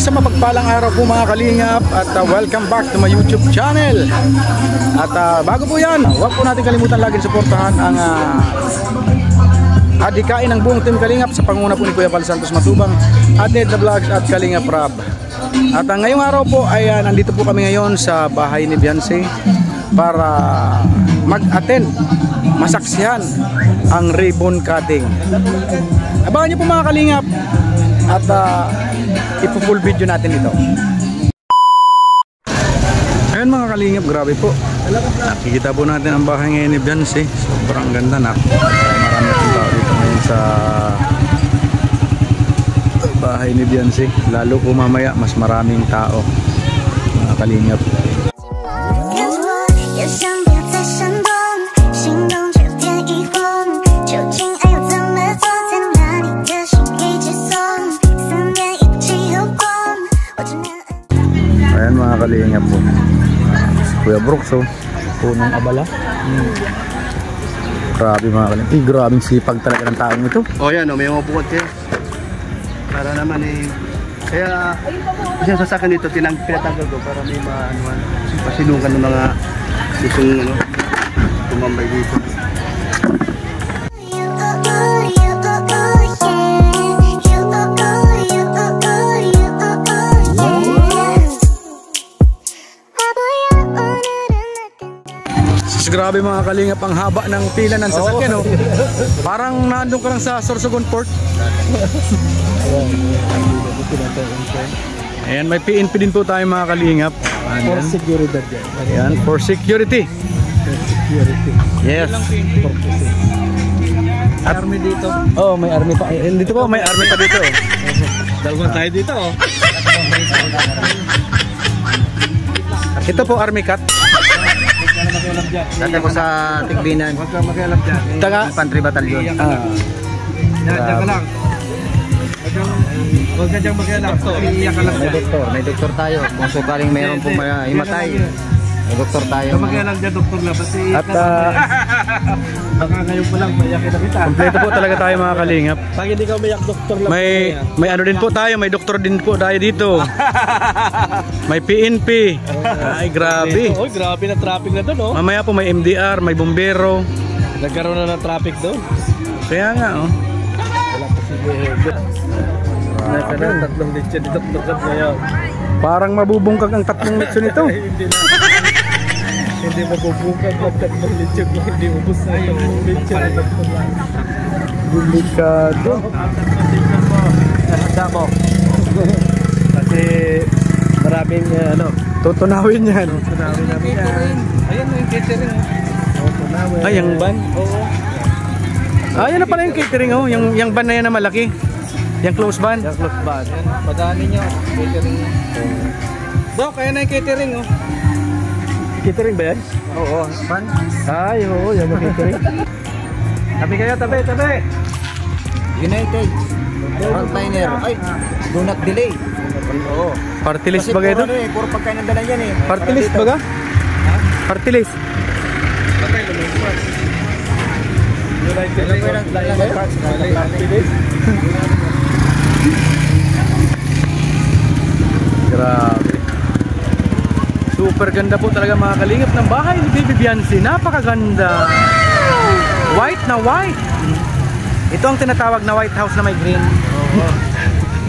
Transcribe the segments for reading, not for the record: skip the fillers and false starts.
Isang mapagpalang araw po mga kalingap at welcome back to my YouTube channel. At bago po yan, huwag po natin kalimutan laging suportahan ang adikain ng buong Team Kalingap sa panguna po ni Kuya Val Santos Matubang at Ned the Vlogs at Kalingap Rab. At ngayong araw po ay nandito po kami ngayon sa bahay ni Beyonce para mag-attend, masaksihan ang ribbon cutting. Abangan nyo po mga kalingap at ipo-full video natin ito. Ayan mga kalingap, grabe po. Nakikita po natin ang bahay ngayon ni Beyonce. Sobrang ganda na. Marami akong tao dito ngayon sa bahay ni Beyonce. Lalo po mamaya mas maraming tao mga kalingap. Ayan mga kalingap po, Kuya Brooks punong abala. Grabe mga kalingap, grabing sipag talaga ng taong ito. Yan may mga bukod kayo para naman kaya isang sasakyan dito pinatanggal ko para may pasilungan ng mga gustong tumambay dito. Grabe mga kalingap, ang haba ng pila ng sasakyan. Parang nandun ka lang sa Sorsogon Port. Ayan, may PNP din po tayo mga kalingap. For security yan. Ayan, for security. Yes. May army dito. May army pa. Dito po, may army pa dito. Dalawang tayo dito. Ito po, army cut. Dati ko sa Tigbinan. Huwag kang mag-alap dyan. Infantry Battalion. Diyan ka lang. Huwag ka dyan mag-alap. May doktor tayo. Kung sukaling mayroon pong himatay, may doktor tayo. Huwag mag-alap dyan, doktor lang. At baka ngayon pa lang, mayakin na kita. kompleto po talaga tayo mga kalingap. Pag hindi ka mayak, doktor lang. May ano din po tayo, may doktor din po tayo dito. May PNP. Ay grabe. Grabe na traffic na doon. Mamaya po may MDR, may bombero. Nagkaroon na ng traffic doon. Kaya nga Wala pa si Behegot. Nasa na, tatlong lechon dito ngayon. parang mabubungkag ang tatlong lechon nito. Hindi na. Hindi mabubungkag ang tatlong lechon. Hindi ubus na yung lechon. Delikado. Handa mo. Kasi maraming Tutunawin yan. tunawin namin yan. Ayan na yung catering. Ay, yung van? Oo. Yan na pala yung catering. Yung van na yan na malaki. Yung close van. Yung close van. Padaanin nyo. Catering. Dok, ayan na yung catering. Catering ba yan? Oo. Van? Ay, oo. Yan yung catering. Tabi kayo, tabi. United Frontliner. Ay, do not delay. Oo. Party list ba ito? Puro pagkain ng dala yan Party list ba? Party list. Grabe. Super ganda po talaga mga kalingap ng bahay ni Baby Beyonce. Napakaganda. White na white. Ito ang tinatawag na White House na may green.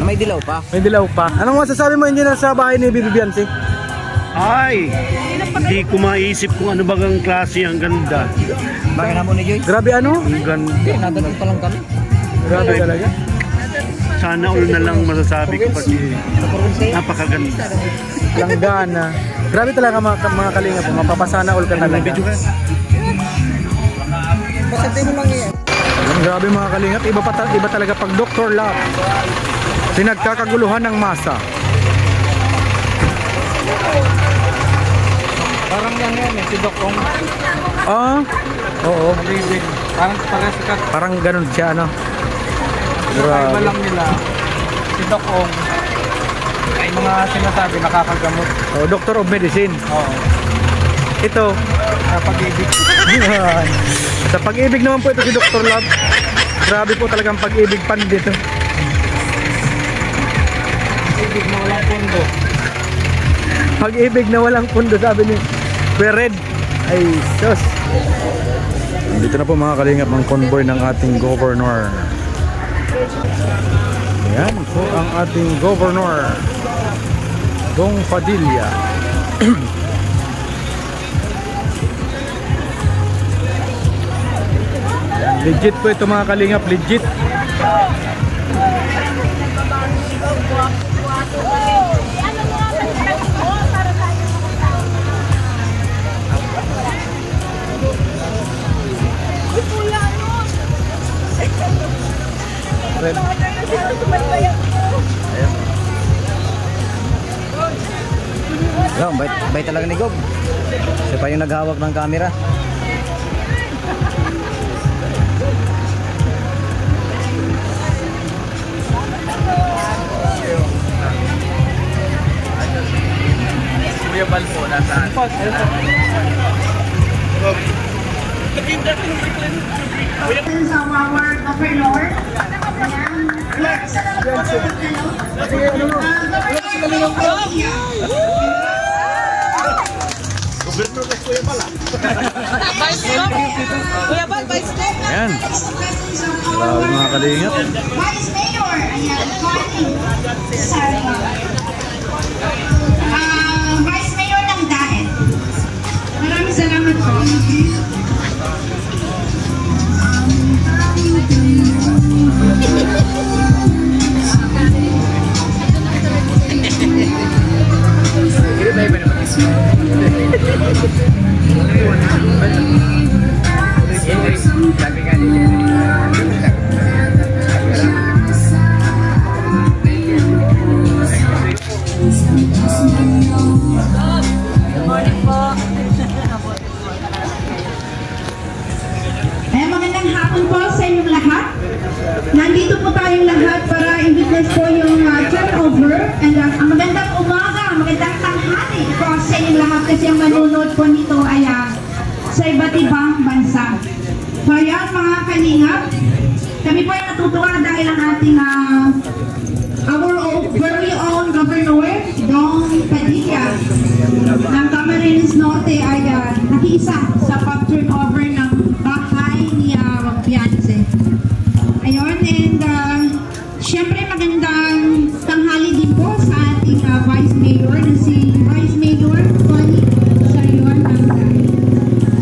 Na may dilaw pa. May dilaw pa. Anong masasabi mo engineer sa bahay ni Baby Beyonce? Ay, hindi ko maisip kung ano bagang klase, ang ganda. Bakit na mo ni Joy? Grabe ano? Ang ganda. Hindi, nadating pa lang kami. Grabe talaga. Sana all na lang masasabi ko kasi napakaganda. Langgana. Grabe talaga mga kalingap. Mapapasana all ka talaga. Basta mo lang yan. Grabe mga kalingap. Iba talaga pag Dr. Lab. Pinagkakaguluhan ng masa. Parang yan si Doc Ong. Oo. Parang parang sikat. Parang ganun siya ano. Iba lang nila. Si Doc Ong ay mga sinasabi nakakagamot. Doctor of Medicine. Oo. Ito Sa pag-ibig. sa pag-ibig naman po ito si Dr. Love. Grabe po talagang pag-ibig pandito. Pag-ibig na walang pundo. Pag-ibig na walang pundo, sabi ni Kuya Red. Ay, sus. Dito na po mga kalingap ang convoy ng ating governor. Ayan po ang ating governor, Dong Padilla. Legit po ito mga kalingap, legit. Ayan, bait talaga ni Gob. Siya pa yung naghawak ng camera. Kuya Bal po, nasaan? This is our governor. Ayan. Isa na lang po governor ka Kuya Bal. Kuya Bal, Vice Mayor. Ayan. Grabe mga kalingap. Vice Mayor. Ayan. Sarah. Vice Mayor ng Daet. Maraming salamat po. Magandang hapon po sa inyong lahat. Nandito po tayong lahat para i-witness po yung turnover and ang magandang umaga, magandang tanghali po sa inyong lahat kasi ang manunod po nito ay sa iba't ibang bansa. So ayan mga kalingap, kami po ay natutuwa dahil ang ating our very own governor, Dong Padilla ng Camarines Norte ay nakiisa sa pag-turnover ng bahay ni Beyonce. Ayun, and syempre magandang tanghali din po sa ating Vice Mayor na si Vice Mayor Tony Sarion ng Daet.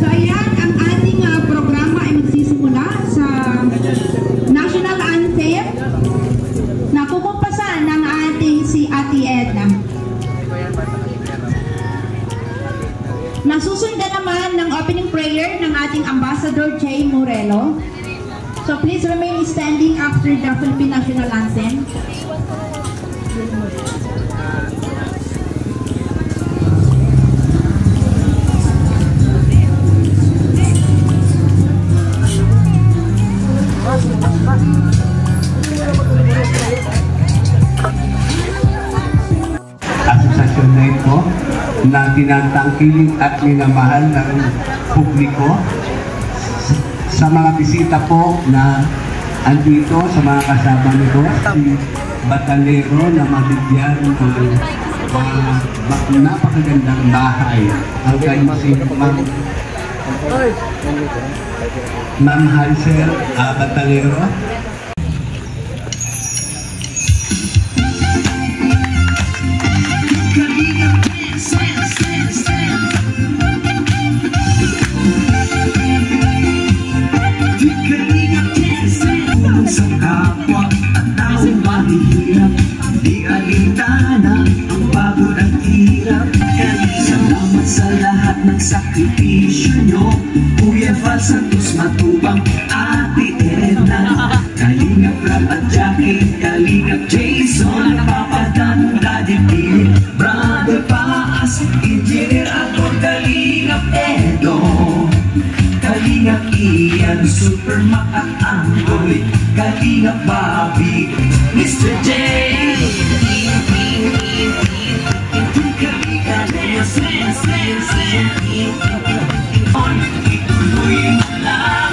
So ayan, ang ating programa ay magsisimula sa National Anthem na pupumpasan ng ating si Ate Edna. Nasusundan naman ng opening prayer ng ating Ambassador Jay Morelo. So please remain standing after the Philippine National Anthem. Asosasyon na ito na tinatangkilik at minamahal ng publiko sa mga bisita po na andito sa mga kasama nito, si Batalero na mabigyan ng napakagandang bahay. Ang kanyang si Ma'am Hansel Batalero. Sa kapwa at taong mahihirap, di alintana ang pagod at hirap. Salamat sa lahat ng sakripisyo nyo, Kuya Val Santos Matubang, Ate Edna, Kalingap Rap at Jackie, Kalingap Jason, Papadan, Daddy Philip, Brother Paas, Engineer Akor, Kalingap Edo, Kalingap Ian, Super Mac at Anggoy, Kalingap Bobby, Mr. J, Kalingap ituloy mo lang,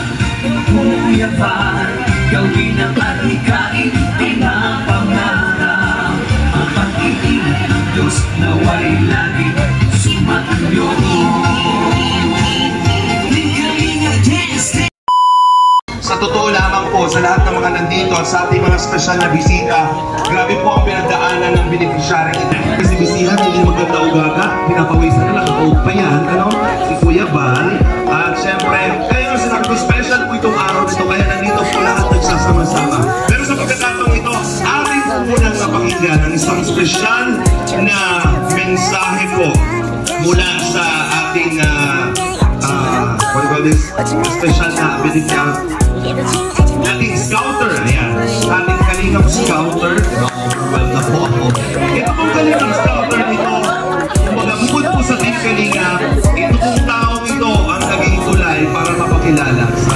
Kuya Val, gawin ang atikain, pinapangarap, ang pag Diyos nawa'y lagi sumainyo. Sa totoo lamang po, sa lahat ng mga nandito at sa ating mga special na bisita, grabe po ang pinagdaanan ng beneficiary. Kasi bisita, hindi maganda ugaga, pinapawisan na, nakakaog pa yan, ano? Si Kuya Bal. At syempre, kayo sinabi ko, special po itong araw nito, kaya nandito po lahat nagsasama-sama. Pero sa pagkakataong ito, ating po munang napakinggan ang isang special na mensahe po mula sa ating what do you call this? Special na beneficiary. Ating scouter, ayan. Ating kalingap scouter. Well na po ako. Ito pong kalingap scouter nito, kumbaga bukod po sa team kalingap, ito pong taong ito ang naging tulay para mapakilala sa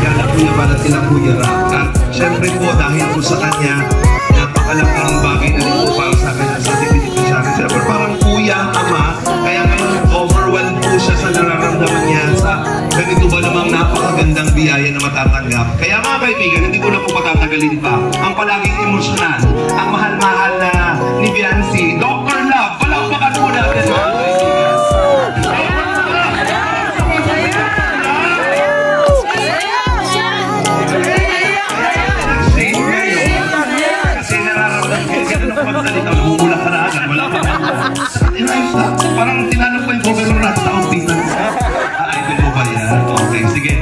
kaya Kuya Bal at sila Kuya Rap. At syempre po, dahil po sa kanya, napakalaking bagay na rin po para sa akin sa ating beneficiary. Syempre parang kuya, ama, kaya ngayon overwhelmed po siya sa nararamdaman niya sa ganito ba namang napakagandang biyaya na matatanggap. Kaya mga kaibigan, hindi ko na po matatagalin pa ang palaging emosyonan, ang mahal-mahal na ni Biancy, Dr. Love. Palakpakan po natin mga kaibigan. Kasi nararamdaman ko, ganun ang pagsalita, namumula ka na agad, wala ka na. Parang tinanong ko yung governor na sa taong-pisan. Ito po ba yan? Okay, sige.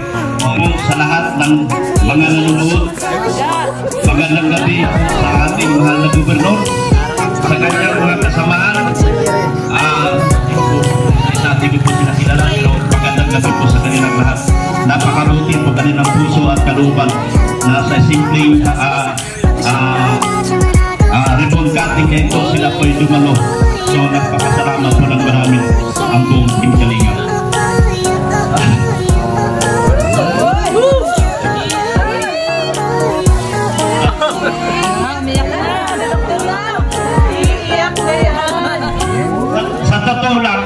Sa lahat ng mga nanonood, magandang gabi sa ating mahal na gobernador, sa kanyang mga kasamaan. Hindi po sila kilala, pero magandang gabi po sa kanilang lahat. Napakarutin po kanilang puso at kalooban na sa simpleng ribbon cutting ito sila po ay dumalo. So nagpakasalamat po ng marami ang buong Team Kalingap. Sa totoo lang,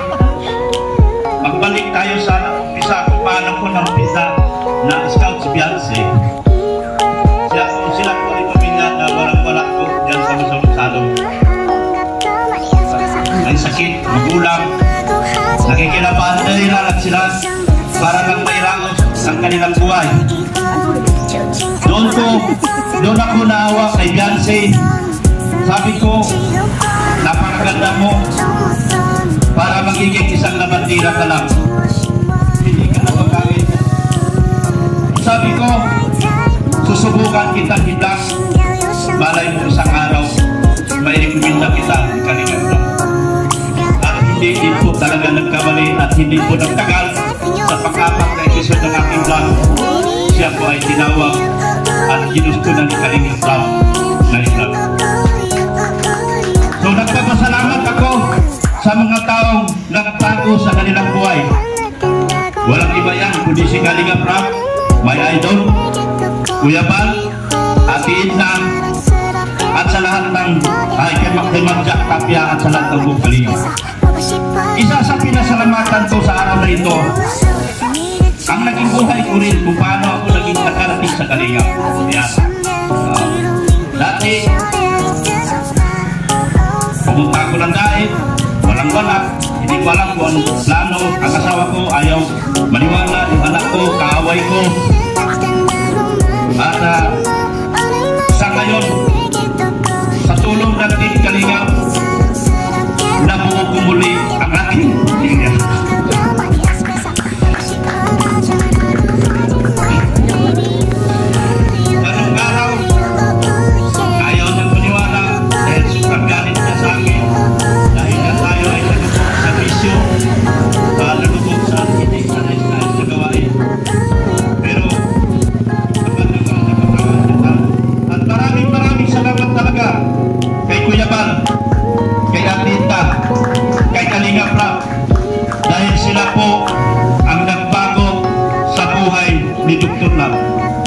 magbalik tayo sa umpisa kung paano ko na-umpisa na scout si Biancy. Sila po ay pamilya na walang-wala ko dyan sa Masalong. May sakit, magulang, nakikilabahan na nila at sila para lang mairaos ang kanilang buhay. Doon ako naawa kay Biancy. Sabi ko, napakaganda mo para magiging isang labandira ka lang. Hindi ka na magkakit. Sabi ko, susubukan kita hidang. Malay mo isang araw, may rekomenda kita ng Kalingap lang. At hindi din po talaga nagkamali at hindi po nagtagal sa pang-apat na episode ng aking vlog. Siya po ay tinawag at ginusto ng Kalingap lang ngayon lang. So nagpapasalamat ako sa mga taong nagtago sa kanilang buhay. Walang iba yan kundi si Kalingap Rap, my idol, Kuya Bal, Ate Edna, at sa lahat ng kay Magjack Tapia at sa lahat ng buong Kalingap. Isa sa pinasalamatan ko sa araw na ito, ang naging buhay ko rin kung paano ako naging nakarating sa Kalingap. Yan. Dati, pumunta ako ng daig, walang-wala, hindi ko alam kung anong plano. Ang asawa ko ayaw maniwala, yung anak ko, kaaway ko. At sa ngayon, sa tulong ng Team Kalingap, nabuo ko muli ang aking pamilya. Anong araw, ayaw nang maniwala dahil sobrang galit niya sa akin. Dahil na tayo ay nalubog sa bisyo, nalubog sa hindi sa nais-nais na gawain. Pero, at maraming salamat talaga kay Kuya Bal, kay Atita, kay Kalingap Rap, dahil sila po ang nagbago sa buhay ni Dr. Love.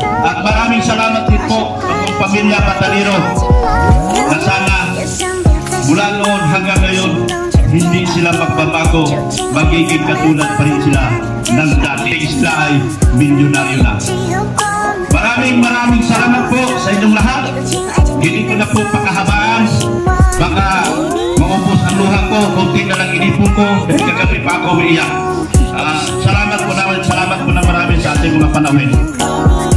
At maraming salamat din po sa buong pamilya Pataliro na sana mula noon hanggang ngayon hindi sila magbabago, magiging katulad pa rin sila ng dati. Sila ay milyonaryo na. Maraming salamat po sa inyong lahat. Hindi ko na po pakahabaan, baka maubos ang luha ko, kunti na lang inipon ko, kagabi pa ako umiiyak. Salamat po na marami sa ating mga panahon.